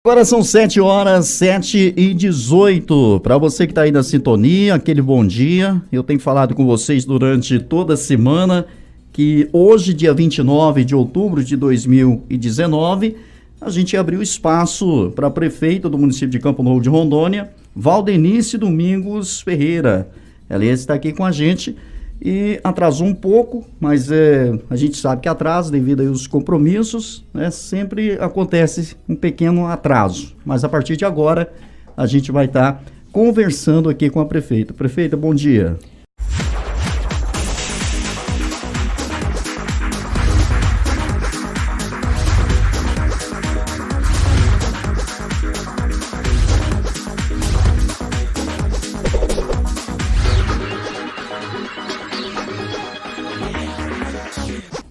Agora são 7 horas, 7h18. Para você que está aí na sintonia, aquele bom dia. Eu tenho falado com vocês durante toda a semana que hoje, dia 29 de outubro de 2019, a gente abriu espaço para a prefeita do município de Campo Novo de Rondônia, Valdenice Domingos Ferreira. Ela está aqui com a gente e atrasou um pouco, mas a gente sabe que atrasa devido aos compromissos, né? Sempre acontece um pequeno atraso, mas a partir de agora a gente vai estar conversando aqui com a prefeita. Prefeita, bom dia.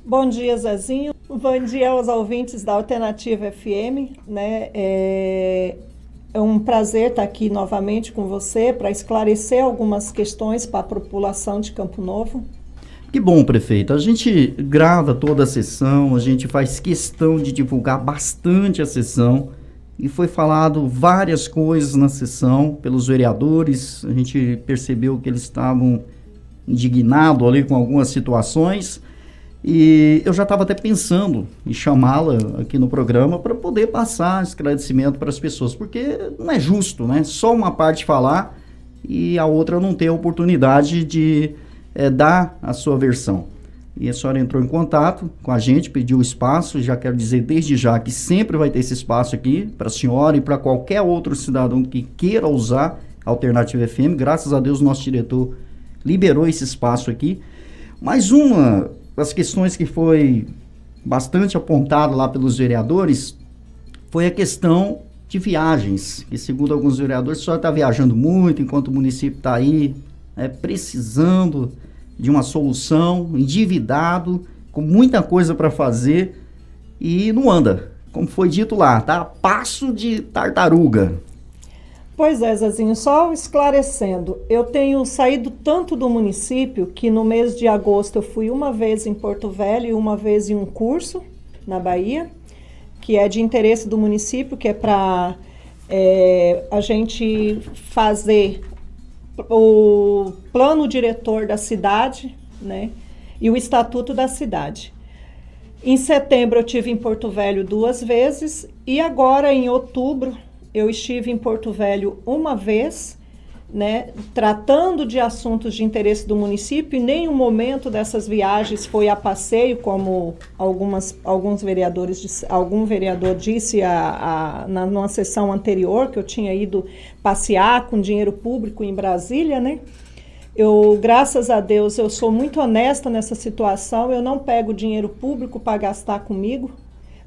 Bom dia, Zezinho. Bom dia aos ouvintes da Alternativa FM, né? É um prazer estar aqui novamente com você para esclarecer algumas questões para a população de Campo Novo. Que bom, prefeita. A gente grava toda a sessão, a gente faz questão de divulgar bastante a sessão e foi falado várias coisas na sessão pelos vereadores. A gente percebeu que eles estavam indignados ali com algumas situações. E eu já estava até pensando em chamá-la aqui no programa para poder passar esclarecimento para as pessoas, porque não é justo, né? Só uma parte falar e a outra não ter a oportunidade de dar a sua versão. E a senhora entrou em contato com a gente, pediu espaço, já quero dizer desde já que sempre vai ter esse espaço aqui para a senhora e para qualquer outro cidadão que queira usar a Alternativa FM. Graças a Deus, nosso diretor liberou esse espaço aqui. Mais uma das questões que foi bastante apontada lá pelos vereadores foi a questão de viagens, que segundo alguns vereadores, a senhora está viajando muito, enquanto o município está aí precisando de uma solução, endividado, com muita coisa para fazer e não anda, como foi dito lá, tá a passo de tartaruga. Pois é, Zezinho, só esclarecendo, eu tenho saído tanto do município que no mês de agosto eu fui uma vez em Porto Velho e uma vez em um curso na Bahia, que é de interesse do município, que é para a gente fazer o plano diretor da cidade, né, e o estatuto da cidade. Em setembro eu estive em Porto Velho 2 vezes e agora em outubro eu estive em Porto Velho uma vez, né, tratando de assuntos de interesse do município, e nenhum momento dessas viagens foi a passeio, como algum vereador disse numa sessão anterior, que eu tinha ido passear com dinheiro público em Brasília, né? Graças a Deus, eu sou muito honesta nessa situação, eu não pego dinheiro público para gastar comigo.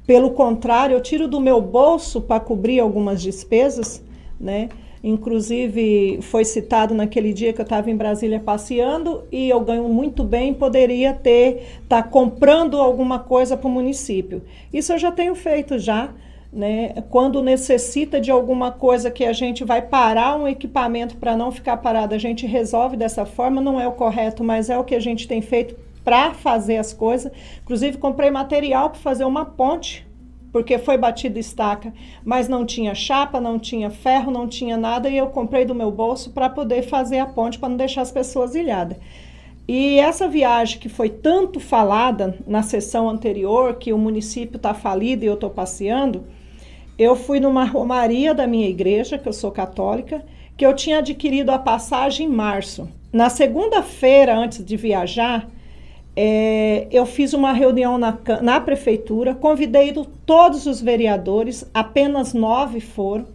Pelo contrário, eu tiro do meu bolso para cobrir algumas despesas, né? Inclusive, foi citado naquele dia que eu estava em Brasília passeando e eu ganho muito bem, poderia estar comprando alguma coisa para o município. Isso eu já tenho feito já, né? Quando necessita de alguma coisa que a gente vai parar um equipamento para não ficar parado, a gente resolve dessa forma, não é o correto, mas é o que a gente tem feito para fazer as coisas. Inclusive comprei material para fazer uma ponte, porque foi batido estaca, mas não tinha chapa, não tinha ferro, não tinha nada, e eu comprei do meu bolso para poder fazer a ponte, para não deixar as pessoas ilhadas. E essa viagem que foi tanto falada na sessão anterior, que o município está falido e eu estou passeando, eu fui numa romaria da minha igreja, que eu sou católica, que eu tinha adquirido a passagem em março. Na segunda-feira, antes de viajar, eu fiz uma reunião na prefeitura, convidei todos os vereadores, apenas 9 foram.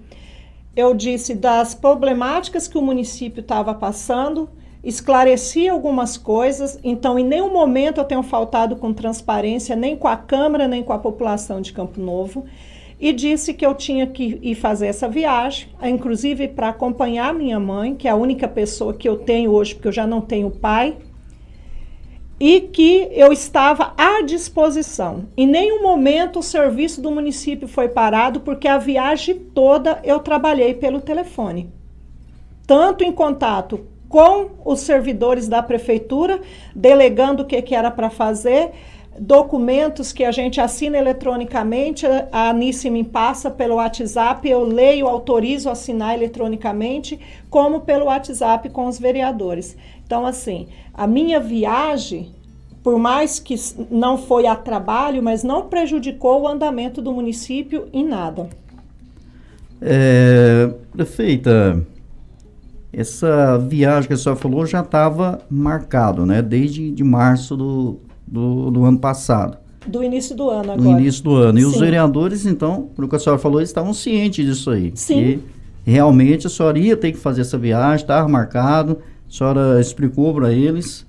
Eu disse das problemáticas que o município estava passando, esclareci algumas coisas, então em nenhum momento eu tenho faltado com transparência, nem com a Câmara, nem com a população de Campo Novo, e disse que eu tinha que ir fazer essa viagem, inclusive para acompanhar minha mãe, que é a única pessoa que eu tenho hoje, porque eu já não tenho pai, e que eu estava à disposição. Em nenhum momento o serviço do município foi parado, porque a viagem toda eu trabalhei pelo telefone. Tanto em contato com os servidores da prefeitura, delegando o que era para fazer, documentos que a gente assina eletronicamente, a Anice me passa pelo WhatsApp, eu leio, autorizo a assinar eletronicamente, como pelo WhatsApp com os vereadores. Então, assim, a minha viagem, por mais que não foi a trabalho, mas não prejudicou o andamento do município em nada. Prefeita, essa viagem que a senhora falou já estava marcado, né? Desde de março do ano passado. Do início do ano agora. Do início do ano. E os Sim. vereadores, então, pelo que a senhora falou, eles estavam cientes disso aí. Sim. Que realmente a senhora ia ter que fazer essa viagem, estava marcado, a senhora explicou para eles.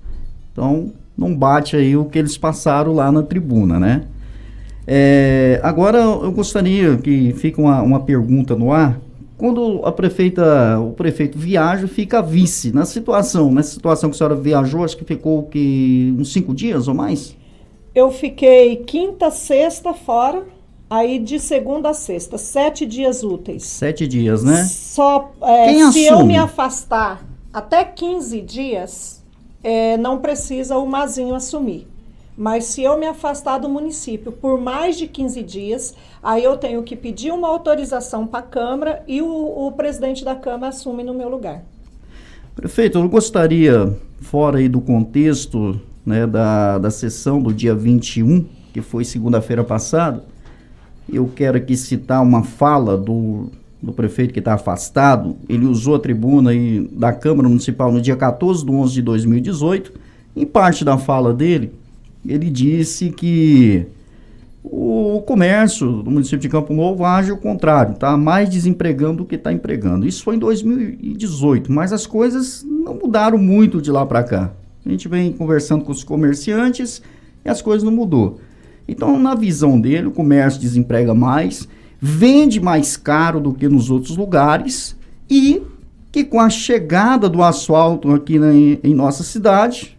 Então, não bate aí o que eles passaram lá na tribuna, né? Agora, eu gostaria que fique uma pergunta no ar. Quando o prefeito viaja, fica a vice. Nessa situação que a senhora viajou, acho que ficou uns 5 dias ou mais? Eu fiquei quinta, sexta fora, aí de segunda a sexta, 7 dias úteis. 7 dias, né? Se eu me afastar até 15 dias, não precisa o Mazinho assumir. Mas se eu me afastar do município por mais de 15 dias, aí eu tenho que pedir uma autorização para a Câmara e o presidente da Câmara assume no meu lugar. Prefeito, eu gostaria, fora aí do contexto, né, da sessão do dia 21, que foi segunda-feira passada, eu quero aqui citar uma fala do prefeito que está afastado. Ele usou a tribuna aí da Câmara Municipal no dia 14/11/2018. Em parte da fala dele, ele disse que o comércio do município de Campo Novo age ao contrário, está mais desempregando do que está empregando. Isso foi em 2018, mas as coisas não mudaram muito de lá para cá. A gente vem conversando com os comerciantes e as coisas não mudou. Então, na visão dele, o comércio desemprega mais, vende mais caro do que nos outros lugares e que com a chegada do asfalto aqui em nossa cidade,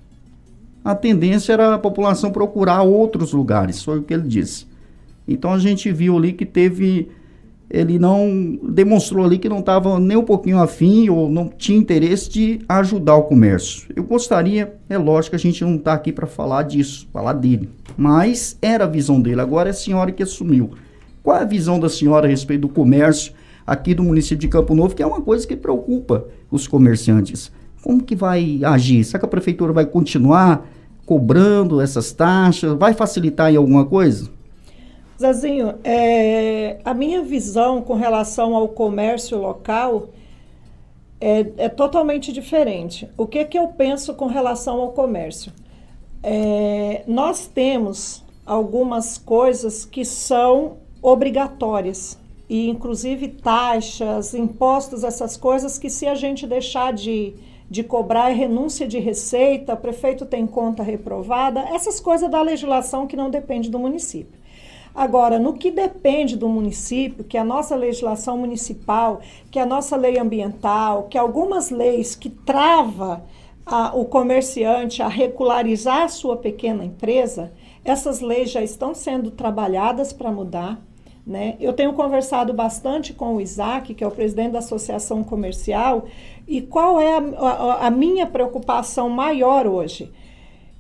a tendência era a população procurar outros lugares, foi o que ele disse. Então a gente viu ali que ele não demonstrou ali que não estava nem um pouquinho afim ou não tinha interesse de ajudar o comércio. Eu gostaria, é lógico que a gente não está aqui para falar disso, falar dele, mas era a visão dele, agora é a senhora que assumiu. Qual é a visão da senhora a respeito do comércio aqui do município de Campo Novo, que é uma coisa que preocupa os comerciantes? Como que vai agir? Será que a prefeitura vai continuar cobrando essas taxas? Vai facilitar em alguma coisa? Zezinho, a minha visão com relação ao comércio local é totalmente diferente. O que eu penso com relação ao comércio? Nós temos algumas coisas que são obrigatórias, e inclusive taxas, impostos, essas coisas que se a gente deixar de cobrar é renúncia de receita, o prefeito tem conta reprovada, essas coisas da legislação que não depende do município. Agora, no que depende do município, que é a nossa legislação municipal, que é a nossa lei ambiental, que algumas leis que travam o comerciante a regularizar a sua pequena empresa, essas leis já estão sendo trabalhadas para mudar, né? Eu tenho conversado bastante com o Isaac, que é o presidente da Associação Comercial, e qual é a minha preocupação maior hoje?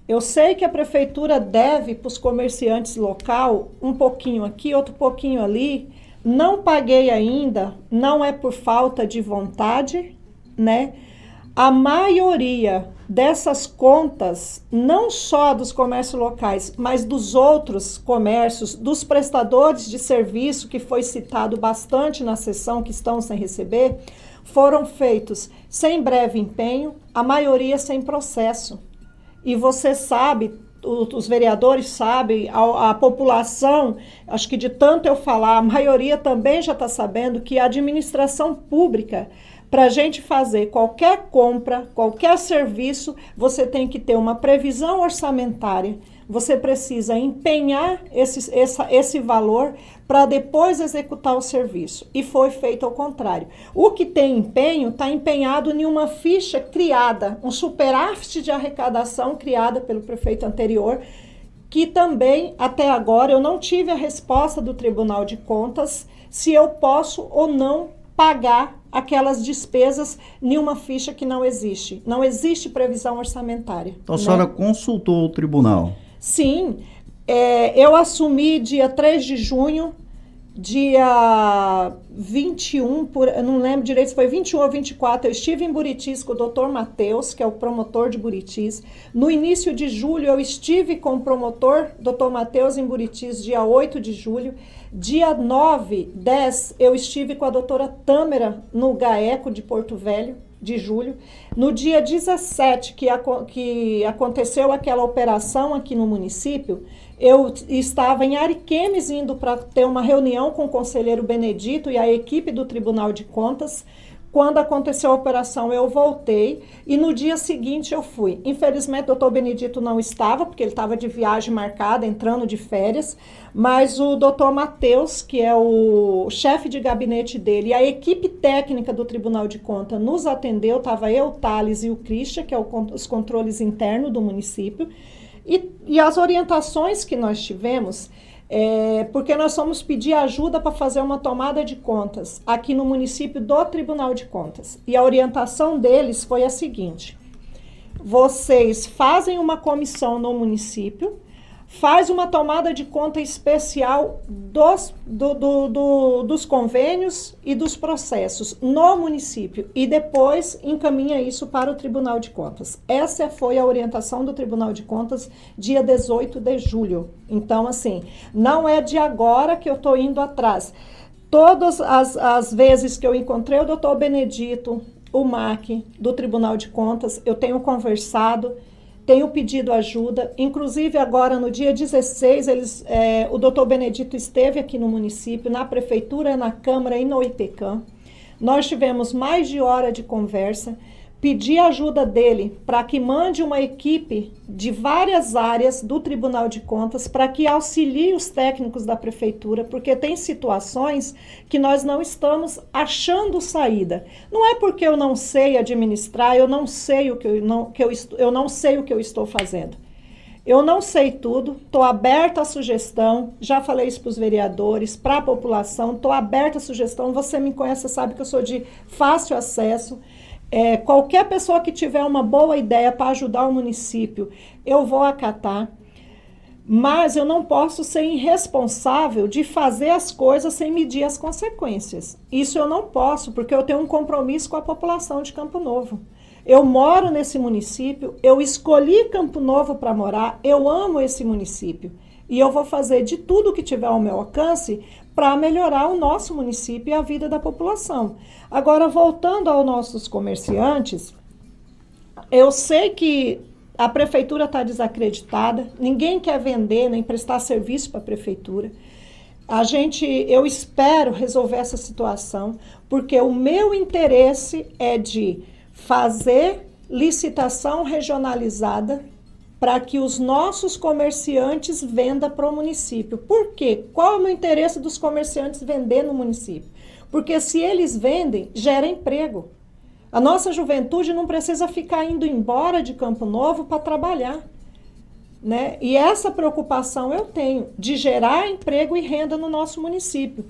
Eu sei que a prefeitura deve para os comerciantes local um pouquinho aqui, outro pouquinho ali. Não paguei ainda, não é por falta de vontade, né? A maioria dessas contas, não só dos comércios locais, mas dos outros comércios, dos prestadores de serviço, que foi citado bastante na sessão, que estão sem receber, foram feitos sem breve empenho, a maioria sem processo. E você sabe, os vereadores sabem, a população, acho que de tanto eu falar, a maioria também já está sabendo que a administração pública, para a gente fazer qualquer compra, qualquer serviço, você tem que ter uma previsão orçamentária, você precisa empenhar esse valor para depois executar o serviço. E foi feito ao contrário. O que tem empenho está empenhado em uma ficha criada, um superávit de arrecadação criada pelo prefeito anterior, que também, até agora, eu não tive a resposta do Tribunal de Contas se eu posso ou não pagar aquelas despesas em uma ficha que não existe. Não existe previsão orçamentária. Então a senhora consultou o tribunal? Sim, Eu assumi dia 3 de junho, dia 21, eu não lembro direito se foi 21 ou 24, eu estive em Buritis com o Dr. Matheus, que é o promotor de Buritis. No início de julho, eu estive com o promotor, Dr. Matheus, em Buritis, dia 8 de julho. Dia 9, 10, eu estive com a doutora Tâmara no GAECO de Porto Velho, de julho. No dia 17, que aconteceu aquela operação aqui no município, eu estava em Ariquemes indo para ter uma reunião com o conselheiro Benedito e a equipe do Tribunal de Contas. Quando aconteceu a operação, eu voltei e no dia seguinte eu fui. Infelizmente, o doutor Benedito não estava, porque ele estava de viagem marcada, entrando de férias, mas o doutor Matheus, que é o chefe de gabinete dele, e a equipe técnica do Tribunal de Contas nos atendeu, estava eu, o Thales e o Christian, que é os controles internos do município, e as orientações que nós tivemos... porque nós fomos pedir ajuda para fazer uma tomada de contas aqui no município do Tribunal de Contas. E a orientação deles foi a seguinte: vocês fazem uma comissão no município, faz uma tomada de conta especial dos convênios e dos processos no município e depois encaminha isso para o Tribunal de Contas. Essa foi a orientação do Tribunal de Contas dia 18 de julho. Então, assim, não é de agora que eu estou indo atrás. Todas as vezes que eu encontrei o doutor Benedito, o MAC do Tribunal de Contas, eu tenho conversado, tenho pedido ajuda, inclusive agora no dia 16, o doutor Benedito esteve aqui no município, na prefeitura, na Câmara e no IPECAM. Nós tivemos mais de hora de conversa, pedi ajuda dele para que mande uma equipe de várias áreas do Tribunal de Contas para que auxilie os técnicos da prefeitura, porque tem situações que nós não estamos achando saída. Não é porque eu não sei administrar, eu não sei o que eu estou fazendo. Eu não sei tudo, estou aberta à sugestão, já falei isso para os vereadores, para a população, estou aberta à sugestão, você me conhece, sabe que eu sou de fácil acesso. Qualquer pessoa que tiver uma boa ideia para ajudar o município, eu vou acatar, mas eu não posso ser irresponsável de fazer as coisas sem medir as consequências. Isso eu não posso, porque eu tenho um compromisso com a população de Campo Novo. Eu moro nesse município, eu escolhi Campo Novo para morar, eu amo esse município. E eu vou fazer de tudo que tiver ao meu alcance para melhorar o nosso município e a vida da população. Agora, voltando aos nossos comerciantes, eu sei que a prefeitura está desacreditada, ninguém quer vender nem prestar serviço para a prefeitura. Eu espero resolver essa situação, porque o meu interesse é de fazer licitação regionalizada para que os nossos comerciantes vendam para o município. Por quê? Qual é o meu interesse dos comerciantes vender no município? Porque se eles vendem, gera emprego. A nossa juventude não precisa ficar indo embora de Campo Novo para trabalhar, né? E essa preocupação eu tenho, de gerar emprego e renda no nosso município.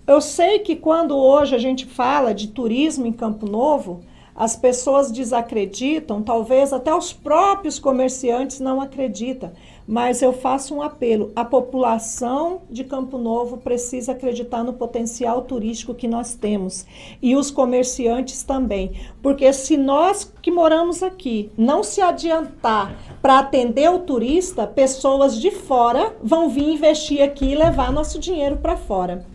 Eu sei que quando hoje a gente fala de turismo em Campo Novo, as pessoas desacreditam, talvez até os próprios comerciantes não acreditam, mas eu faço um apelo. A população de Campo Novo precisa acreditar no potencial turístico que nós temos e os comerciantes também, porque se nós que moramos aqui não se adiantar para atender o turista, pessoas de fora vão vir investir aqui e levar nosso dinheiro para fora.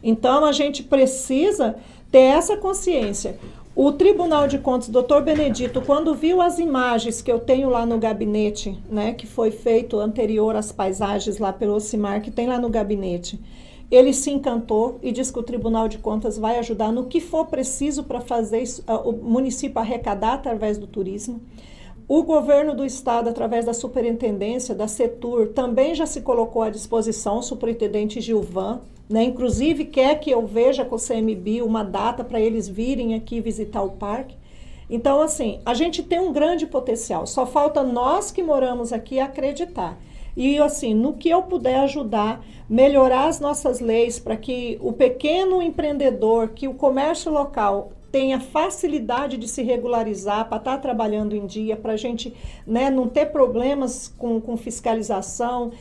Então a gente precisa ter essa consciência. O Tribunal de Contas, doutor Benedito, quando viu as imagens que eu tenho lá no gabinete, né, que foi feito anterior às paisagens lá pelo Ocimar, que tem lá no gabinete, ele se encantou e disse que o Tribunal de Contas vai ajudar no que for preciso para fazer o município arrecadar através do turismo. O governo do estado, através da superintendência, da Setur, também já se colocou à disposição, o superintendente Gilvan, né? Inclusive quer que eu veja com o CMB uma data para eles virem aqui visitar o parque. Então, assim, a gente tem um grande potencial, só falta nós que moramos aqui acreditar. E, assim, no que eu puder ajudar, melhorar as nossas leis para que o pequeno empreendedor, que o comércio local tenha facilidade de se regularizar, para estar trabalhando em dia, para a gente, né, não ter problemas com fiscalização,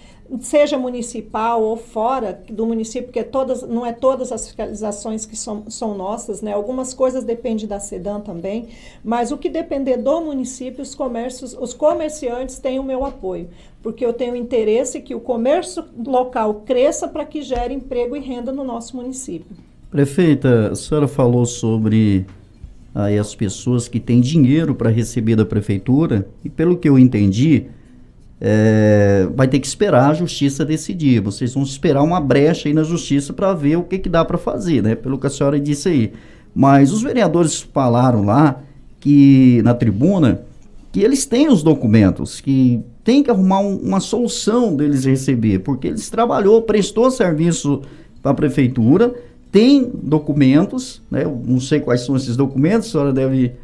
seja municipal ou fora do município, porque não é todas as fiscalizações que são nossas, né? Algumas coisas dependem da SEDAM também, mas o que depender do município, os comerciantes têm o meu apoio, porque eu tenho interesse que o comércio local cresça para que gere emprego e renda no nosso município. Prefeita, a senhora falou sobre aí as pessoas que têm dinheiro para receber da prefeitura, e pelo que eu entendi, vai ter que esperar a justiça decidir. Vocês vão esperar uma brecha aí na justiça para ver o que dá para fazer, né? Pelo que a senhora disse aí. Mas os vereadores falaram lá, que na tribuna, que eles têm os documentos, que tem que arrumar uma solução deles receber, porque eles prestou serviço para a prefeitura, tem documentos, né? Eu não sei quais são esses documentos, a senhora deve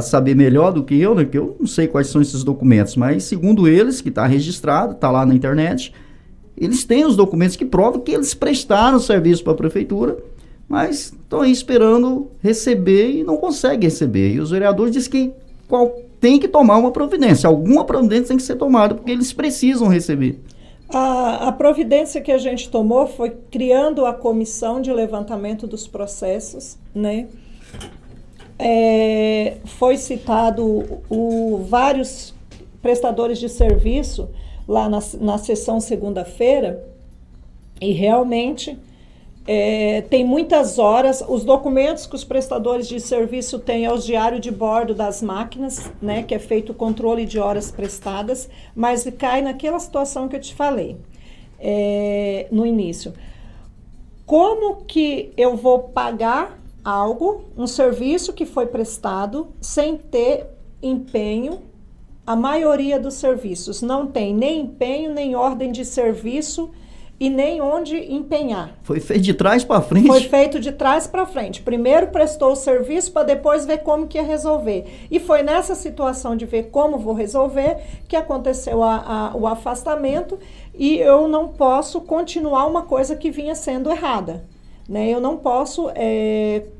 saber melhor do que eu, né? Porque eu não sei quais são esses documentos, mas segundo eles, que está registrado, está lá na internet, eles têm os documentos que provam que eles prestaram serviço para a prefeitura, mas estão aí esperando receber e não conseguem receber. E os vereadores dizem que tem que tomar uma providência, alguma providência tem que ser tomada, porque eles precisam receber. A providência que a gente tomou foi criando a comissão de levantamento dos processos, né? Foi citado vários prestadores de serviço lá na sessão segunda-feira, e realmente tem muitas horas. Os documentos que os prestadores de serviço têm é os diários de bordo das máquinas, né, que é feito o controle de horas prestadas, mas cai naquela situação que eu te falei no início. Como que eu vou pagar um serviço que foi prestado sem ter empenho? A maioria dos serviços não tem nem empenho, nem ordem de serviço e nem onde empenhar. Foi feito de trás para frente? Foi feito de trás para frente. Primeiro prestou o serviço para depois ver como que ia resolver. E foi nessa situação de ver como vou resolver que aconteceu o afastamento, e eu não posso continuar uma coisa que vinha sendo errada, né? Eu não posso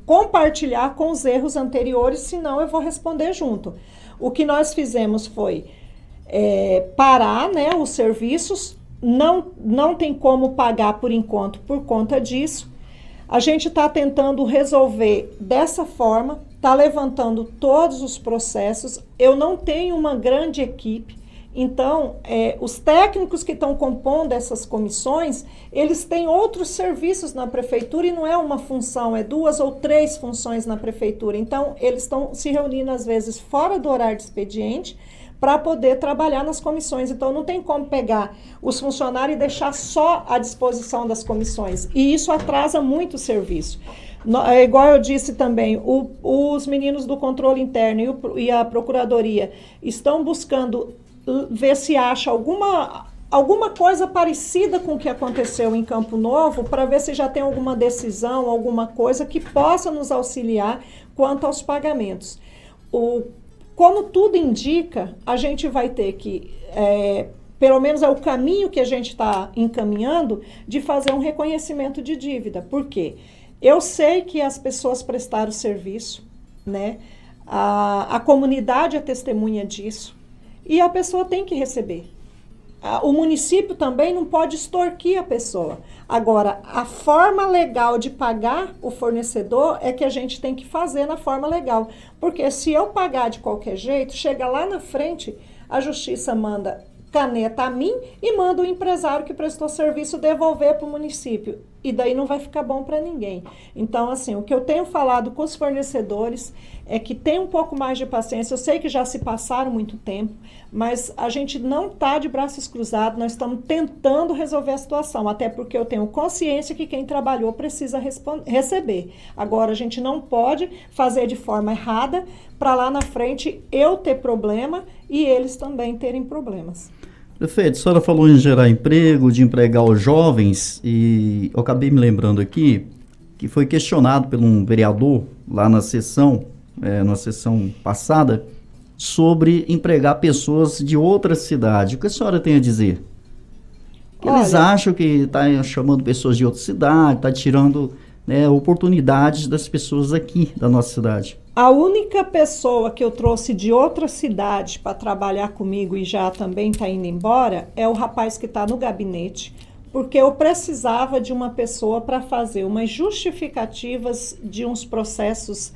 compartilhar com os erros anteriores, senão eu vou responder junto. O que nós fizemos foi parar, né, os serviços. Não tem como pagar por enquanto por conta disso. A gente está tentando resolver dessa forma, está levantando todos os processos. Eu não tenho uma grande equipe, então os técnicos que estão compondo essas comissões, eles têm outros serviços na prefeitura, e não é uma função, é 2 ou 3 funções na prefeitura. Então eles estão se reunindo às vezes fora do horário de expediente para poder trabalhar nas comissões. Então não tem como pegar os funcionários e deixar só à disposição das comissões, e isso atrasa muito o serviço. Igual eu disse também, os meninos do controle interno e a procuradoria estão buscando ver se acha alguma coisa parecida com o que aconteceu em Campo Novo, para ver se já tem alguma decisão, alguma coisa que possa nos auxiliar quanto aos pagamentos. Como tudo indica, a gente vai ter que, pelo menos é o caminho que a gente está encaminhando, de fazer um reconhecimento de dívida. Por quê? Eu sei que as pessoas prestaram serviço, né? A comunidade é testemunha disso, e a pessoa tem que receber. O município também não pode extorquir a pessoa. Agora, a forma legal de pagar o fornecedor é que a gente tem que fazer na forma legal. Porque se eu pagar de qualquer jeito, chega lá na frente, a justiça manda caneta a mim e manda o empresário que prestou serviço devolver para o município. E daí não vai ficar bom para ninguém. Então, assim, o que eu tenho falado com os fornecedores é que tem um pouco mais de paciência. Eu sei que já se passaram muito tempo, mas a gente não está de braços cruzados, nós estamos tentando resolver a situação, até porque eu tenho consciência que quem trabalhou precisa receber. Agora, a gente não pode fazer de forma errada para lá na frente eu ter problema e eles também terem problemas. Prefeito, a senhora falou em gerar emprego, de empregar os jovens, e eu acabei me lembrando aqui que foi questionado por um vereador lá na sessão passada, sobre empregar pessoas de outra cidade. O que a senhora tem a dizer? Eles acham que está chamando pessoas de outra cidade, está tirando né, oportunidades das pessoas aqui da nossa cidade. A única pessoa que eu trouxe de outra cidade para trabalhar comigo e já também está indo embora é o rapaz que está no gabinete, porque eu precisava de uma pessoa para fazer umas justificativas de uns processos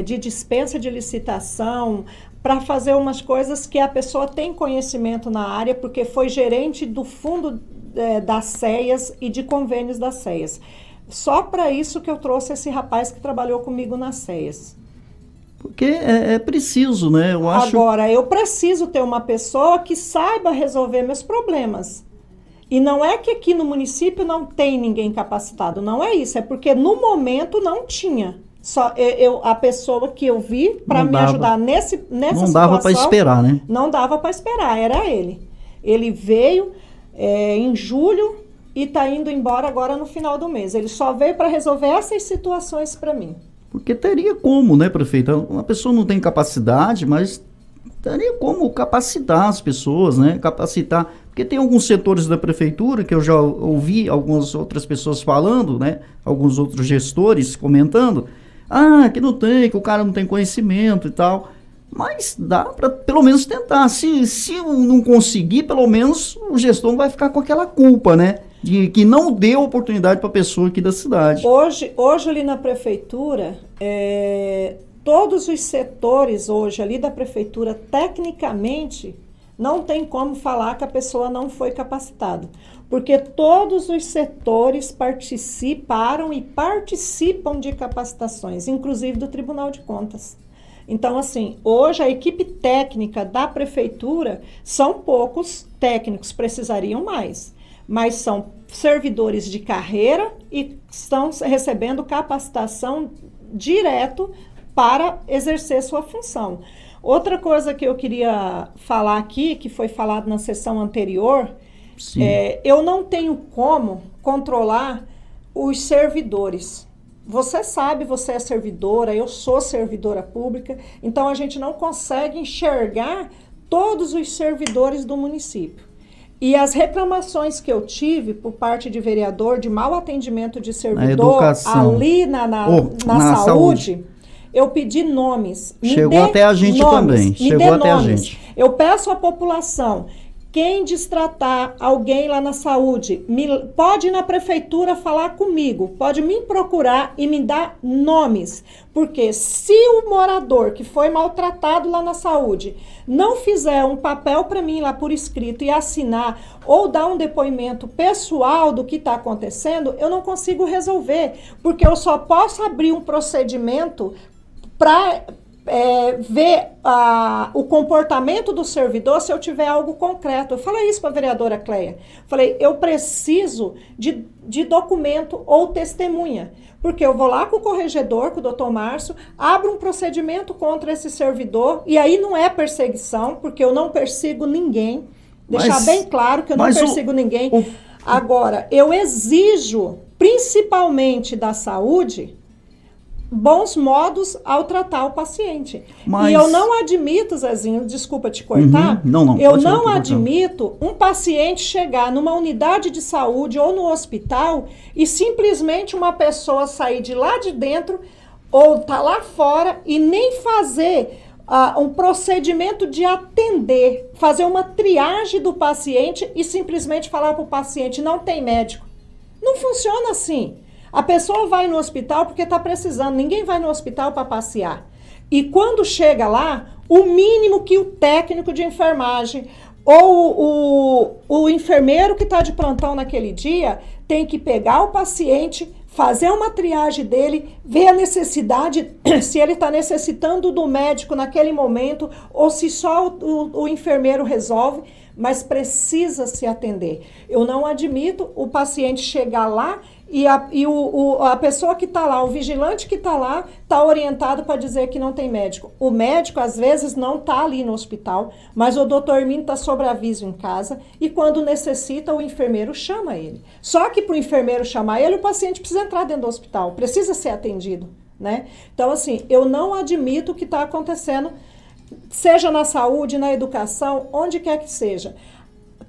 de dispensa de licitação, para fazer umas coisas que a pessoa tem conhecimento na área, porque foi gerente do fundo das CEAs e de convênios das CEAs. Só para isso que eu trouxe esse rapaz que trabalhou comigo nas CEAs. Porque é preciso, né? Eu acho... Agora, eu preciso ter uma pessoa que saiba resolver meus problemas. E não é que aqui no município não tem ninguém capacitado, não é isso. É porque no momento não tinha. Só a pessoa que eu vi para me ajudar nessa situação... Não dava para esperar, né? Não dava para esperar, era ele. Ele veio em julho e está indo embora agora no final do mês. Ele só veio para resolver essas situações para mim. Porque teria como, né, prefeita? Uma pessoa não tem capacidade, mas teria como capacitar as pessoas, né? Capacitar. Porque tem alguns setores da prefeitura que eu já ouvi algumas outras pessoas falando, né? Alguns outros gestores comentando. Que não tem, que o cara não tem conhecimento e tal. Mas dá para pelo menos tentar. Se não conseguir, pelo menos o gestor não vai ficar com aquela culpa, né? De que não deu oportunidade para a pessoa aqui da cidade. Hoje ali na prefeitura, todos os setores hoje ali da prefeitura, tecnicamente, não tem como falar que a pessoa não foi capacitada. Porque todos os setores participaram e participam de capacitações, inclusive do Tribunal de Contas. Então, assim, hoje a equipe técnica da prefeitura são poucos técnicos, precisariam mais. Mas são servidores de carreira e estão recebendo capacitação direto para exercer sua função. Outra coisa que eu queria falar aqui, que foi falado na sessão anterior, eu não tenho como controlar os servidores. Você sabe, você é servidora, eu sou servidora pública, então a gente não consegue enxergar todos os servidores do município. E as reclamações que eu tive por parte de vereador de mau atendimento de servidor ali na saúde, eu pedi nomes. Chegou até a gente também. Chegou até a gente. Eu peço à população, quem destratar alguém lá na saúde, pode ir na prefeitura falar comigo, pode me procurar e me dar nomes. Porque se o morador que foi maltratado lá na saúde não fizer um papel para mim lá por escrito e assinar ou dar um depoimento pessoal do que está acontecendo, eu não consigo resolver. Porque eu só posso abrir um procedimento para ver o comportamento do servidor se eu tiver algo concreto. Eu falei isso para a vereadora Cleia. Falei, eu preciso de documento ou testemunha. Porque eu vou lá com o corregedor, com o doutor Márcio, abro um procedimento contra esse servidor, e aí não é perseguição, porque eu não persigo ninguém. Deixar bem claro que eu não persigo ninguém. Agora, eu exijo, principalmente da saúde, bons modos ao tratar o paciente. E eu não admito, Zezinho, desculpa te cortar, eu não admito um paciente chegar numa unidade de saúde ou no hospital e simplesmente uma pessoa sair de lá de dentro ou tá lá fora e nem fazer um procedimento de atender, fazer uma triagem do paciente e simplesmente falar para o paciente, não tem médico. Não funciona assim. A pessoa vai no hospital porque está precisando, ninguém vai no hospital para passear. E quando chega lá, o mínimo que o técnico de enfermagem ou o enfermeiro que está de plantão naquele dia tem que pegar o paciente, fazer uma triagem dele, ver a necessidade, se ele está necessitando do médico naquele momento ou se só o enfermeiro resolve, mas precisa se atender. Eu não admito o paciente chegar lá e a pessoa que está lá, o vigilante que está lá, está orientado para dizer que não tem médico. O médico, às vezes, não está ali no hospital, mas o doutor Hermínio está sob aviso em casa e quando necessita, o enfermeiro chama ele. Só que para o enfermeiro chamar ele, o paciente precisa entrar dentro do hospital, precisa ser atendido, né? Então, assim, eu não admito o que está acontecendo, seja na saúde, na educação, onde quer que seja.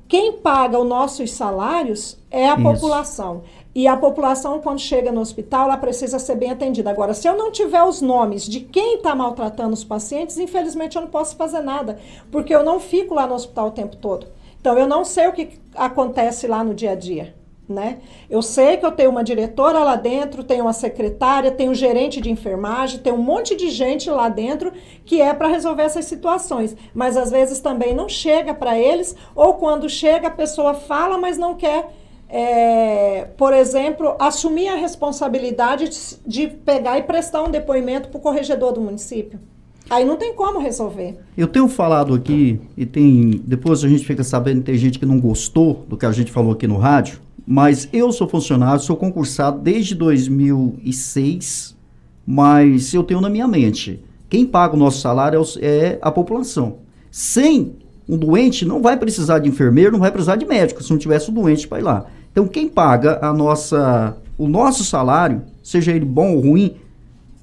Quem paga os nossos salários é a população. E a população, quando chega no hospital, ela precisa ser bem atendida. Agora, se eu não tiver os nomes de quem está maltratando os pacientes, infelizmente eu não posso fazer nada, porque eu não fico lá no hospital o tempo todo. Então, eu não sei o que acontece lá no dia a dia, né? Eu sei que eu tenho uma diretora lá dentro, tenho uma secretária, tenho um gerente de enfermagem, tem um monte de gente lá dentro que é para resolver essas situações. Mas, às vezes, também não chega para eles, ou quando chega, a pessoa fala, mas não quer... por exemplo, assumir a responsabilidade de pegar e prestar um depoimento para o corregedor do município. Aí não tem como resolver. Eu tenho falado aqui, e depois a gente fica sabendo que tem gente que não gostou do que a gente falou aqui no rádio, mas eu sou funcionário, sou concursado desde 2006, mas eu tenho na minha mente, quem paga o nosso salário é a população. Sem um doente não vai precisar de enfermeiro, não vai precisar de médico, se não tivesse um doente para ir lá. Então, quem paga o nosso salário, seja ele bom ou ruim,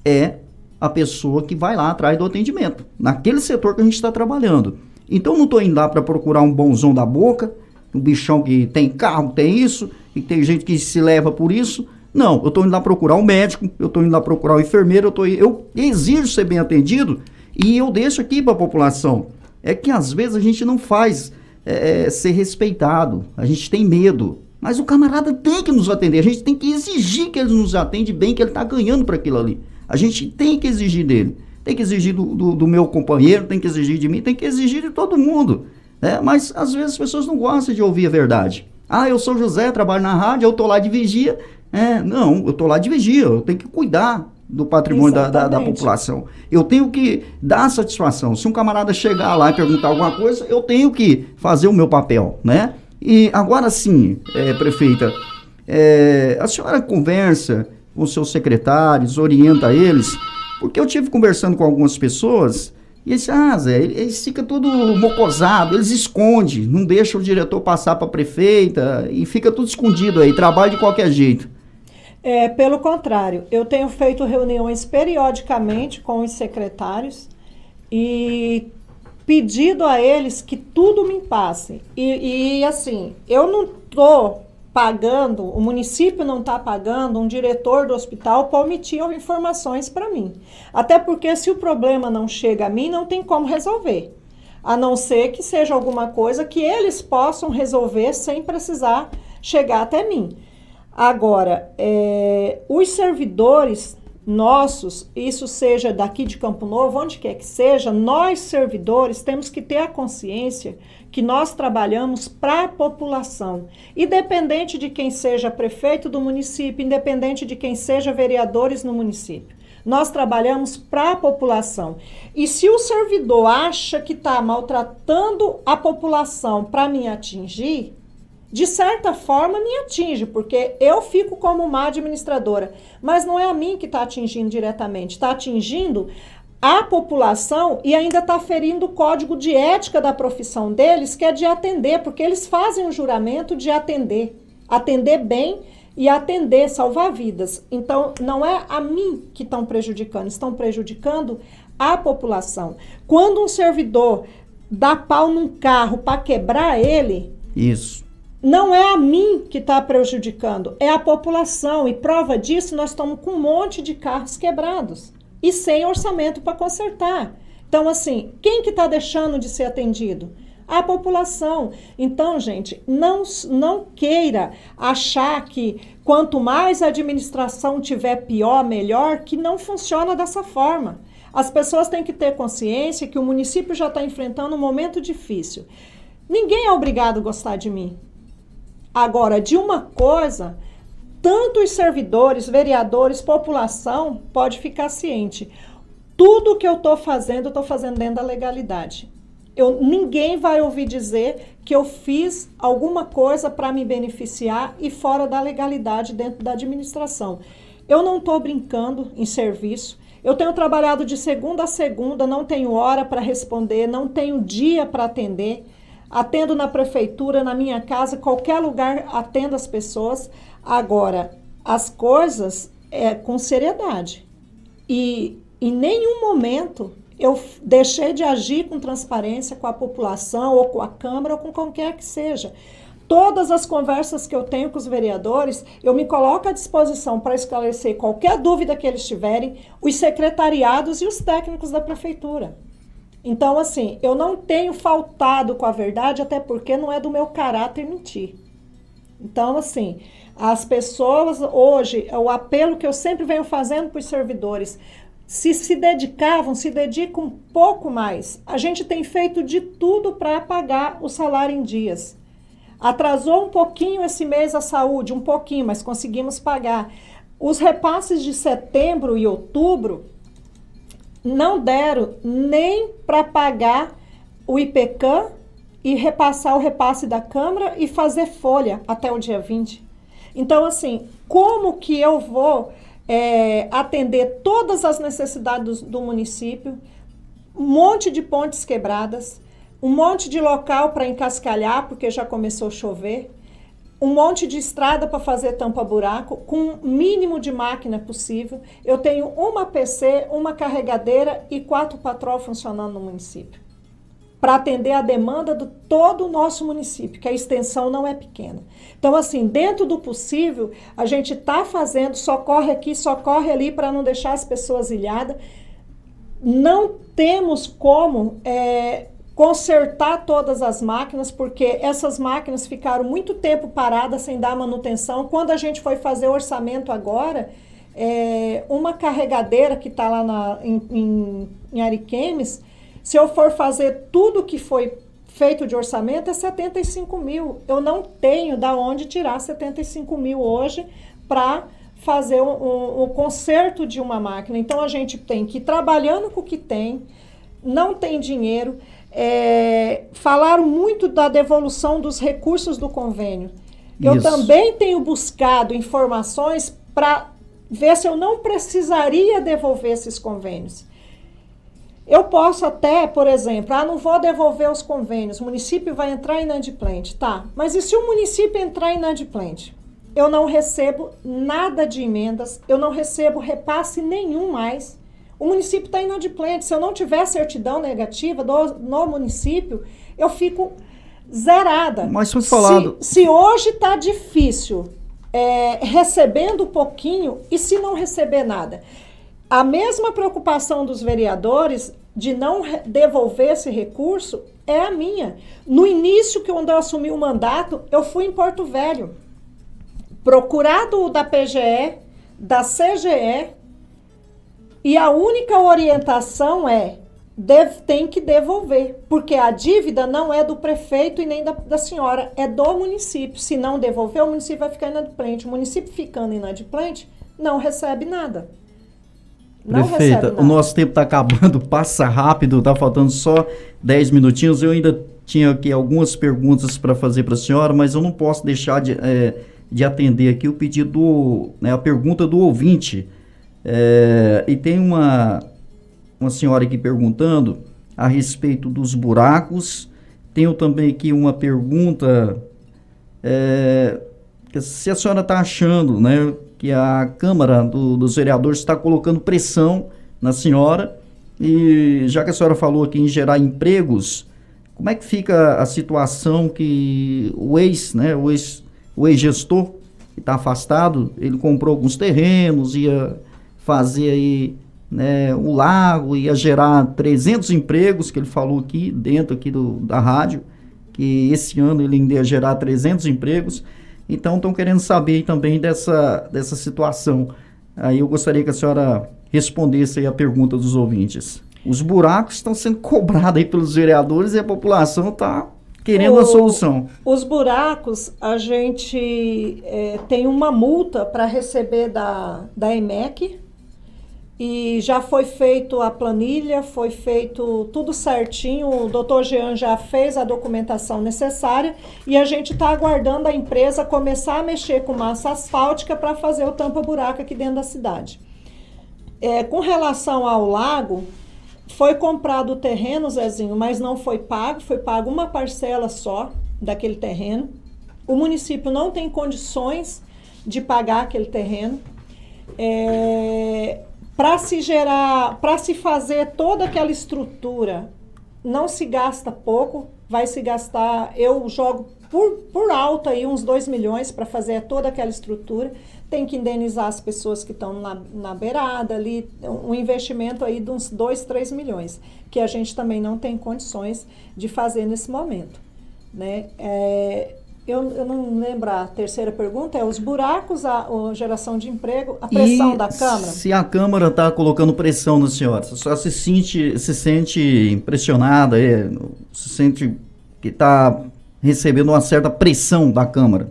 é a pessoa que vai lá atrás do atendimento, naquele setor que a gente está trabalhando. Então, não estou indo lá para procurar um bonzão da boca, um bichão que tem carro, tem isso, e tem gente que se leva por isso. Não, eu estou indo lá procurar um médico, eu estou indo lá procurar um enfermeiro, eu exijo ser bem atendido, e eu deixo aqui para a população. É que às vezes a gente não faz ser respeitado, a gente tem medo, mas o camarada tem que nos atender, a gente tem que exigir que ele nos atende bem, que ele está ganhando para aquilo ali. A gente tem que exigir dele, tem que exigir do meu companheiro, tem que exigir de mim, tem que exigir de todo mundo, né? Mas às vezes as pessoas não gostam de ouvir a verdade. Ah, eu sou José, trabalho na rádio, eu estou lá de vigia. Não, eu estou lá de vigia, eu tenho que cuidar do patrimônio da população. Eu tenho que dar satisfação. Se um camarada chegar lá e perguntar alguma coisa, eu tenho que fazer o meu papel, né? E agora sim, prefeita, a senhora conversa com os seus secretários, orienta eles, porque eu tive conversando com algumas pessoas e eles Zé, eles ficam tudo mocosado, eles escondem, não deixam o diretor passar para a prefeita e fica tudo escondido aí, trabalha de qualquer jeito. Pelo contrário, eu tenho feito reuniões periodicamente com os secretários e pedido a eles que tudo me passe. E assim, eu não estou pagando, o município não está pagando um diretor do hospital para omitir informações para mim. Até porque se o problema não chega a mim, não tem como resolver. A não ser que seja alguma coisa que eles possam resolver sem precisar chegar até mim. Agora, os servidores nossos, isso seja daqui de Campo Novo, onde quer que seja, nós servidores temos que ter a consciência que nós trabalhamos para a população, independente de quem seja prefeito do município, independente de quem seja vereadores no município. Nós trabalhamos para a população. E se o servidor acha que está maltratando a população para me atingir, de certa forma me atinge, porque eu fico como má administradora. Mas não é a mim que está atingindo diretamente, está atingindo a população e ainda está ferindo o código de ética da profissão deles, que é de atender, porque eles fazem um juramento de atender bem e atender, salvar vidas. Então, não é a mim que estão prejudicando a população. Quando um servidor dá pau num carro para quebrar ele... Isso. Não é a mim que está prejudicando, é a população. E prova disso, nós estamos com um monte de carros quebrados e sem orçamento para consertar. Então, assim, quem que está deixando de ser atendido? A população. Então, gente, não queira achar que quanto mais a administração tiver pior, melhor, que não funciona dessa forma. As pessoas têm que ter consciência que o município já está enfrentando um momento difícil. Ninguém é obrigado a gostar de mim. Agora, de uma coisa, tanto os servidores, vereadores, população, pode ficar ciente. Tudo que eu estou fazendo dentro da legalidade. Ninguém vai ouvir dizer que eu fiz alguma coisa para me beneficiar e fora da legalidade dentro da administração. Eu não estou brincando em serviço. Eu tenho trabalhado de segunda a segunda, não tenho hora para responder, não tenho dia para atender. Atendo na prefeitura, na minha casa, qualquer lugar atendo as pessoas. Agora, as coisas com seriedade. E em nenhum momento eu deixei de agir com transparência com a população, ou com a Câmara, ou com qualquer que seja. Todas as conversas que eu tenho com os vereadores, eu me coloco à disposição para esclarecer qualquer dúvida que eles tiverem, os secretariados e os técnicos da prefeitura. Então, assim, eu não tenho faltado com a verdade, até porque não é do meu caráter mentir. Então, assim, as pessoas hoje, o apelo que eu sempre venho fazendo para os servidores, se dedicavam, se dedicam um pouco mais. A gente tem feito de tudo para pagar o salário em dias. Atrasou um pouquinho esse mês a saúde, um pouquinho, mas conseguimos pagar. Os repasses de setembro e outubro não deram nem para pagar o IPCAM e repassar o repasse da Câmara e fazer folha até o dia 20. Então, assim, como que eu vou atender todas as necessidades do município? Um monte de pontes quebradas, um monte de local para encascalhar, porque já começou a chover, um monte de estrada para fazer tampa-buraco, com o mínimo de máquina possível. Eu tenho uma PC, uma carregadeira e 4 patrol funcionando no município, para atender a demanda de todo o nosso município, que a extensão não é pequena. Então, assim, dentro do possível, a gente está fazendo, socorre aqui, socorre ali, para não deixar as pessoas ilhadas. Não temos como consertar todas as máquinas, porque essas máquinas ficaram muito tempo paradas sem dar manutenção. Quando a gente foi fazer o orçamento agora, uma carregadeira que está lá em Ariquemes, se eu for fazer tudo que foi feito de orçamento, é 75 mil. Eu não tenho de onde tirar 75 mil hoje para fazer o conserto de uma máquina. Então, a gente tem que ir trabalhando com o que tem, não tem dinheiro. Falaram muito da devolução dos recursos do convênio. Eu também tenho buscado informações para ver se eu não precisaria devolver esses convênios. Eu posso até, por exemplo, não vou devolver os convênios, o município vai entrar inadimplente, tá? Mas e se o município entrar inadimplente? Eu não recebo nada de emendas, eu não recebo repasse nenhum mais. O município está inadimplente. Se eu não tiver certidão negativa no município, eu fico zerada. Mas foi falado... Se hoje está difícil, recebendo um pouquinho, e se não receber nada? A mesma preocupação dos vereadores de não devolver esse recurso é a minha. No início, quando eu assumi o mandato, eu fui em Porto Velho, procurado da PGE, da CGE, e a única orientação tem que devolver, porque a dívida não é do prefeito e nem da senhora, é do município. Se não devolver, o município vai ficar inadimplente. O município ficando inadimplente não recebe nada. Prefeita, o nosso tempo está acabando, passa rápido, está faltando só 10 minutinhos. Eu ainda tinha aqui algumas perguntas para fazer para a senhora, mas eu não posso deixar de atender aqui o pedido, a pergunta do ouvinte. E tem uma senhora aqui perguntando a respeito dos buracos. Tenho também aqui uma pergunta, se a senhora está achando, que a Câmara dos Vereadores está colocando pressão na senhora, e já que a senhora falou aqui em gerar empregos, como é que fica a situação que o ex-gestor que está afastado, ele comprou alguns terrenos, ia fazer aí, o lago, ia gerar 300 empregos, que ele falou aqui, dentro aqui da rádio, que esse ano ele ainda ia gerar 300 empregos. Então, estão querendo saber também dessa situação. Aí eu gostaria que a senhora respondesse aí a pergunta dos ouvintes. Os buracos estão sendo cobrados aí pelos vereadores e a população está querendo a solução. Os buracos, a gente tem uma multa para receber da EMEC, e já foi feito a planilha, foi feito tudo certinho, o doutor Jean já fez a documentação necessária, e a gente está aguardando a empresa começar a mexer com massa asfáltica para fazer o tampa-buraco aqui dentro da cidade. Com relação ao lago, foi comprado o terreno, Zezinho, mas não foi pago uma parcela só daquele terreno. O município não tem condições de pagar aquele terreno. Para se fazer toda aquela estrutura, não se gasta pouco, vai se gastar, eu jogo por alto aí uns 2 milhões para fazer toda aquela estrutura. Tem que indenizar as pessoas que estão na beirada ali, um investimento aí de uns 2, 3 milhões, que a gente também não tem condições de fazer nesse momento, né? Eu não lembro a terceira pergunta, os buracos, a geração de emprego, a pressão da Câmara. Se a Câmara está colocando pressão na senhora, a senhora se sente impressionada, se sente que está recebendo uma certa pressão da Câmara?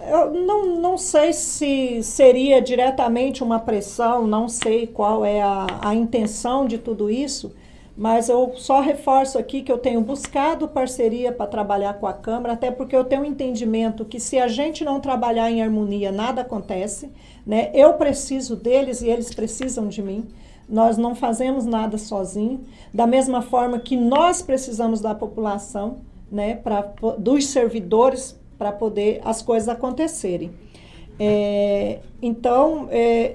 Eu não sei se seria diretamente uma pressão, não sei qual é a intenção de tudo isso, mas eu só reforço aqui que eu tenho buscado parceria para trabalhar com a Câmara, até porque eu tenho um entendimento que se a gente não trabalhar em harmonia, nada acontece, né? Eu preciso deles e eles precisam de mim. Nós não fazemos nada sozinho, da mesma forma que nós precisamos da população, né, dos servidores, para poder as coisas acontecerem. Então,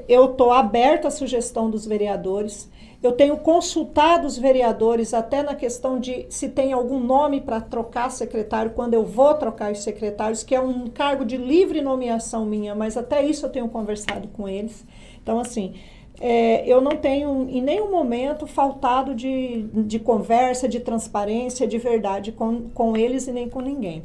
eu estou aberta à sugestão dos vereadores. Eu tenho consultado os vereadores até na questão de se tem algum nome para trocar secretário, quando eu vou trocar os secretários, que é um cargo de livre nomeação minha, mas até isso eu tenho conversado com eles. Então, assim, eu não tenho em nenhum momento faltado de conversa, de transparência, de verdade com eles e nem com ninguém.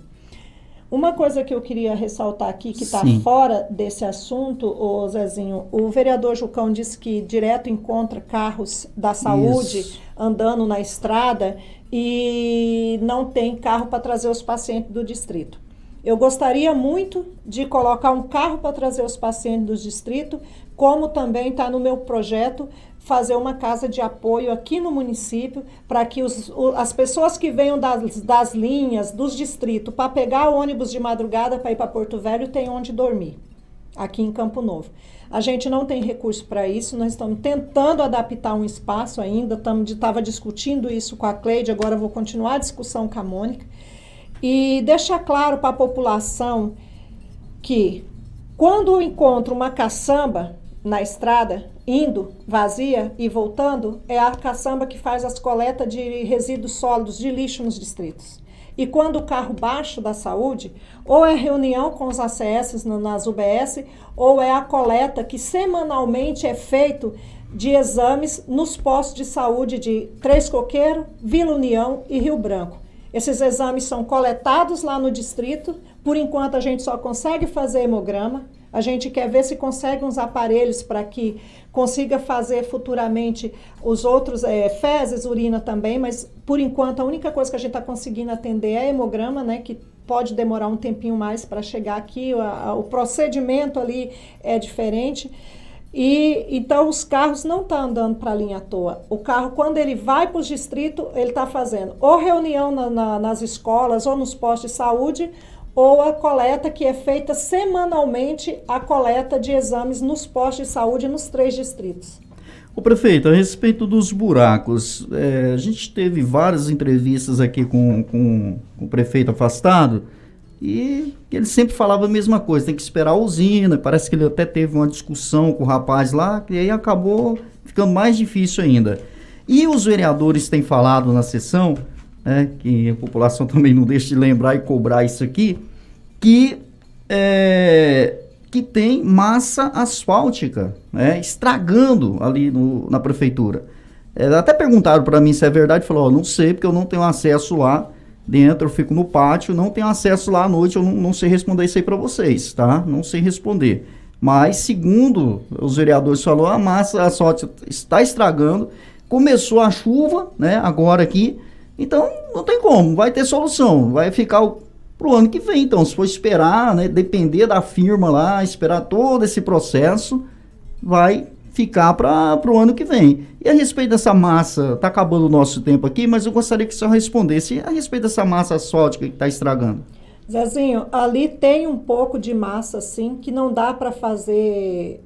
Uma coisa que eu queria ressaltar aqui, que está fora desse assunto, ô Zezinho, o vereador Jucão disse que direto encontra carros da saúde andando na estrada e não tem carro para trazer os pacientes do distrito. Eu gostaria muito de colocar um carro para trazer os pacientes do distrito, como também está no meu projeto fazer uma casa de apoio aqui no município, para que as pessoas que venham das linhas, dos distritos, para pegar o ônibus de madrugada para ir para Porto Velho, tenham onde dormir, aqui em Campo Novo. A gente não tem recurso para isso, nós estamos tentando adaptar um espaço ainda, estava discutindo isso com a Cleide, agora vou continuar a discussão com a Mônica, e deixar claro para a população que quando eu encontro uma caçamba na estrada, indo vazia e voltando, é a caçamba que faz as coletas de resíduos sólidos, de lixo nos distritos. E quando o carro baixo da saúde, ou é reunião com os ACS nas UBS, ou é a coleta que semanalmente é feito de exames nos postos de saúde de Três Coqueiros, Vila União e Rio Branco. Esses exames são coletados lá no distrito, por enquanto a gente só consegue fazer hemograma, a gente quer ver se consegue uns aparelhos para que consiga fazer futuramente os outros, fezes, urina também, mas por enquanto a única coisa que a gente está conseguindo atender é hemograma, né, que pode demorar um tempinho mais para chegar aqui, o procedimento ali é diferente. E então os carros não estão andando para a linha à toa. O carro, quando ele vai para os distritos, ele está fazendo ou reunião nas escolas ou nos postos de saúde, ou a coleta que é feita semanalmente, a coleta de exames nos postos de saúde nos 3 distritos. O prefeito, a respeito dos buracos, a gente teve várias entrevistas aqui com o prefeito afastado e ele sempre falava a mesma coisa, tem que esperar a usina, parece que ele até teve uma discussão com o rapaz lá, e aí acabou ficando mais difícil ainda. E os vereadores têm falado na sessão, que a população também não deixa de lembrar e cobrar isso aqui, que tem massa asfáltica, estragando ali na prefeitura. Até perguntaram para mim se é verdade, falou, não sei, porque eu não tenho acesso lá dentro, eu fico no pátio, não tenho acesso lá à noite, eu não sei responder isso aí para vocês, tá? Não sei responder. Mas, segundo os vereadores falou, a massa asfáltica está estragando, começou a chuva, agora aqui, então não tem como, vai ter solução, vai ficar pro ano que vem. Então, se for esperar, depender da firma lá, esperar todo esse processo, vai ficar para o ano que vem. E a respeito dessa massa, tá acabando o nosso tempo aqui, mas eu gostaria que o senhor respondesse a respeito dessa massa asfáltica que está estragando. Zezinho, ali tem um pouco de massa, sim, que não dá para fazer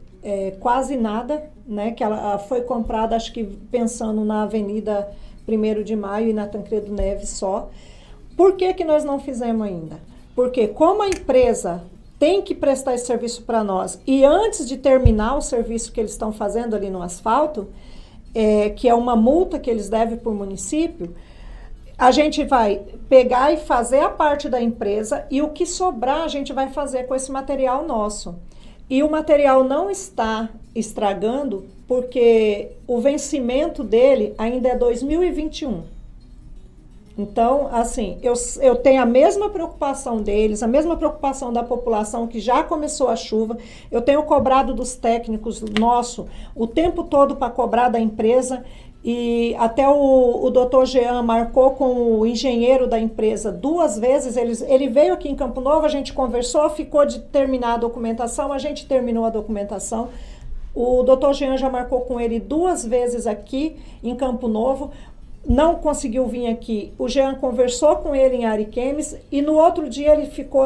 quase nada, que ela foi comprada, acho que pensando na Avenida 1º de Maio e na Tancredo Neves só. Por que nós não fizemos ainda? Porque como a empresa tem que prestar esse serviço para nós, e antes de terminar o serviço que eles estão fazendo ali no asfalto, que é uma multa que eles devem para o município, A gente vai pegar e fazer a parte da empresa e o que sobrar a gente vai fazer com esse material nosso. E o material não está estragando porque o vencimento dele ainda é 2021. Então, assim, eu tenho a mesma preocupação deles, a mesma preocupação da população que já começou a chuva. Eu tenho cobrado dos técnicos nosso o tempo todo para cobrar da empresa. E até o Dr. Jean marcou com o engenheiro da empresa 2 vezes, ele veio aqui em Campo Novo, a gente conversou, ficou de terminar a documentação, a gente terminou a documentação. O Dr. Jean já marcou com ele 2 vezes aqui em Campo Novo, não conseguiu vir aqui. O Jean conversou com ele em Ariquemes e no outro dia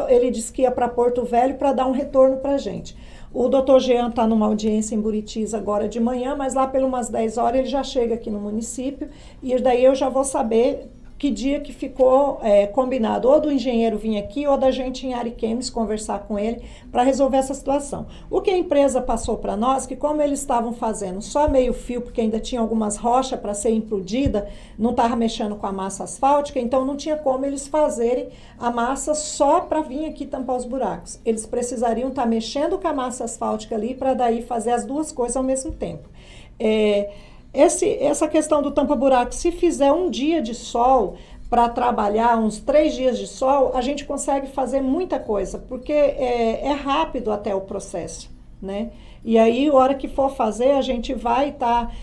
ele disse que ia para Porto Velho para dar um retorno para a gente. O doutor Jean está numa audiência em Buritis agora de manhã, mas lá pelas umas 10 horas ele já chega aqui no município e daí eu já vou saber que dia que ficou combinado, ou do engenheiro vir aqui ou da gente em Ariquemes conversar com ele para resolver essa situação. O que a empresa passou para nós, que como eles estavam fazendo só meio fio, porque ainda tinha algumas rochas para ser implodida, não estava mexendo com a massa asfáltica, então não tinha como eles fazerem a massa só para vir aqui tampar os buracos. Eles precisariam estar mexendo com a massa asfáltica ali para daí fazer as 2 coisas ao mesmo tempo. Essa questão do tampa-buraco, se fizer um dia de sol para trabalhar, uns 3 dias de sol, a gente consegue fazer muita coisa, porque é rápido até o processo, né? E aí, a hora que for fazer, a gente vai estar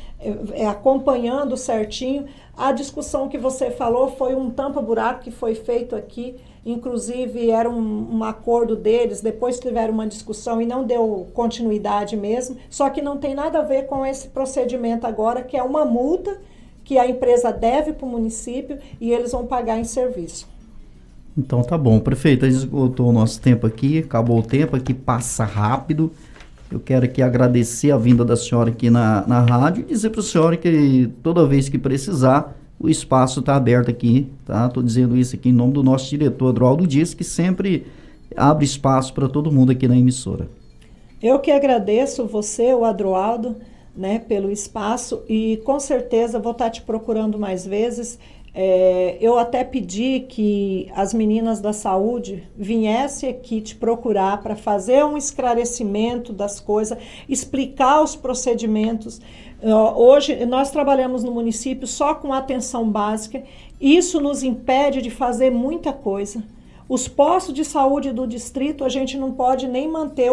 acompanhando certinho. A discussão que você falou foi um tampa-buraco que foi feito aqui, inclusive era um acordo deles, depois tiveram uma discussão e não deu continuidade mesmo, só que não tem nada a ver com esse procedimento agora, que é uma multa que a empresa deve para o município e eles vão pagar em serviço. Então tá bom, prefeita, esgotou o nosso tempo aqui, acabou o tempo aqui, passa rápido. Eu quero aqui agradecer a vinda da senhora aqui na rádio e dizer para a senhora que toda vez que precisar, o espaço está aberto aqui, tá? Estou dizendo isso aqui em nome do nosso diretor, Adroaldo Dias, que sempre abre espaço para todo mundo aqui na emissora. Eu que agradeço você, o Adroaldo, né, pelo espaço e com certeza vou estar te procurando mais vezes. Eu até pedi que as meninas da saúde viessem aqui te procurar para fazer um esclarecimento das coisas, explicar os procedimentos. Hoje nós trabalhamos no município só com atenção básica, isso nos impede de fazer muita coisa. Os postos de saúde do distrito a gente não pode nem manter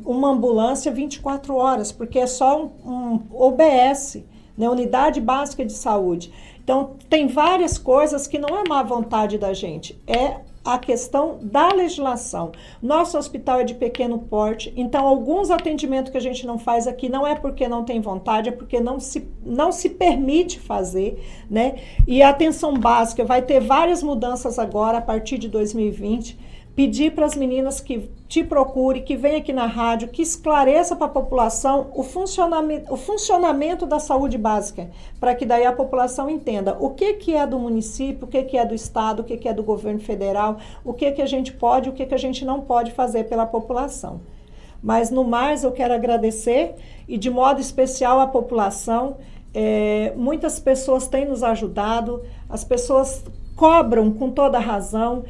uma ambulância 24 horas, porque é só um OBS, né, Unidade Básica de Saúde. Então, tem várias coisas que não é má vontade da gente, é a questão da legislação. Nosso hospital é de pequeno porte, então alguns atendimentos que a gente não faz aqui não é porque não tem vontade, é porque não se permite fazer, né? E a atenção básica vai ter várias mudanças agora, a partir de 2020. Pedir para as meninas que te procurem, que venham aqui na rádio, que esclareça para a população o funcionamento da saúde básica, para que daí a população entenda o que é do município, o que é do estado, o que é do governo federal, o que a gente pode, o que a gente não pode fazer pela população. Mas no mais eu quero agradecer e de modo especial a população. Muitas pessoas têm nos ajudado, as pessoas cobram com toda razão.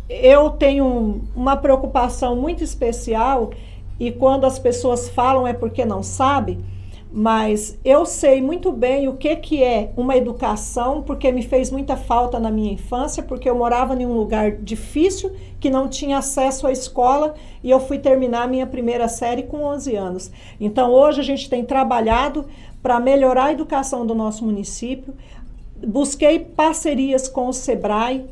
Eu tenho uma preocupação muito especial e quando as pessoas falam é porque não sabem, mas eu sei muito bem o que é uma educação, porque me fez muita falta na minha infância, porque eu morava em um lugar difícil, que não tinha acesso à escola e eu fui terminar a minha primeira série com 11 anos. Então hoje a gente tem trabalhado para melhorar a educação do nosso município, busquei parcerias com o SEBRAE,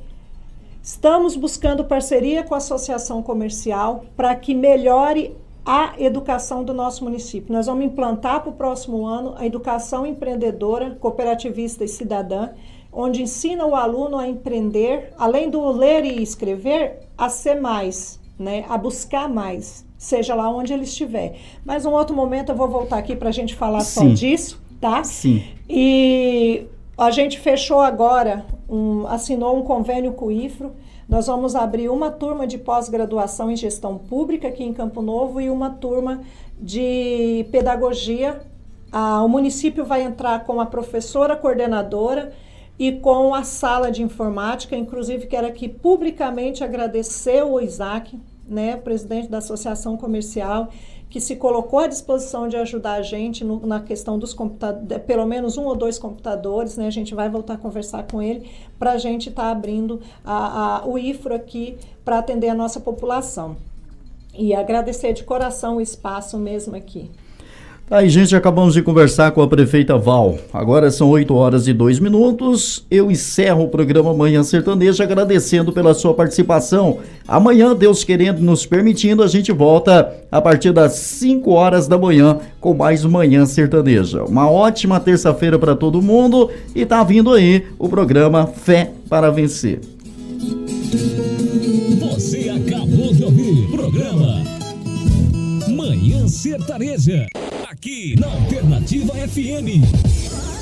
estamos buscando parceria com a Associação Comercial para que melhore a educação do nosso município. Nós vamos implantar para o próximo ano a educação empreendedora, cooperativista e cidadã, onde ensina o aluno a empreender, além do ler e escrever, a ser mais, né? A buscar mais, seja lá onde ele estiver. Mas um outro momento eu vou voltar aqui para a gente falar só disso, tá? Sim. E a gente fechou agora, assinou um convênio com o IFRO. Nós vamos abrir uma turma de pós-graduação em gestão pública aqui em Campo Novo e uma turma de pedagogia. O município vai entrar com a professora coordenadora e com a sala de informática. Inclusive, quero aqui publicamente agradecer o Isaac, né, presidente da Associação Comercial, que se colocou à disposição de ajudar a gente na questão dos computadores, pelo menos 1 ou 2 computadores, né? A gente vai voltar a conversar com ele para a gente estar abrindo o IFRO aqui para atender a nossa população. E agradecer de coração o espaço mesmo aqui. Aí, gente, acabamos de conversar com a prefeita Val. Agora são 8h02. Eu encerro o programa Manhã Sertaneja agradecendo pela sua participação. Amanhã, Deus querendo, nos permitindo, a gente volta a partir das 5h da manhã com mais Manhã Sertaneja. Uma ótima terça-feira para todo mundo e tá vindo aí o programa Fé para Vencer. Você acabou de ouvir o programa Manhã Sertaneja, aqui na Alternativa FM.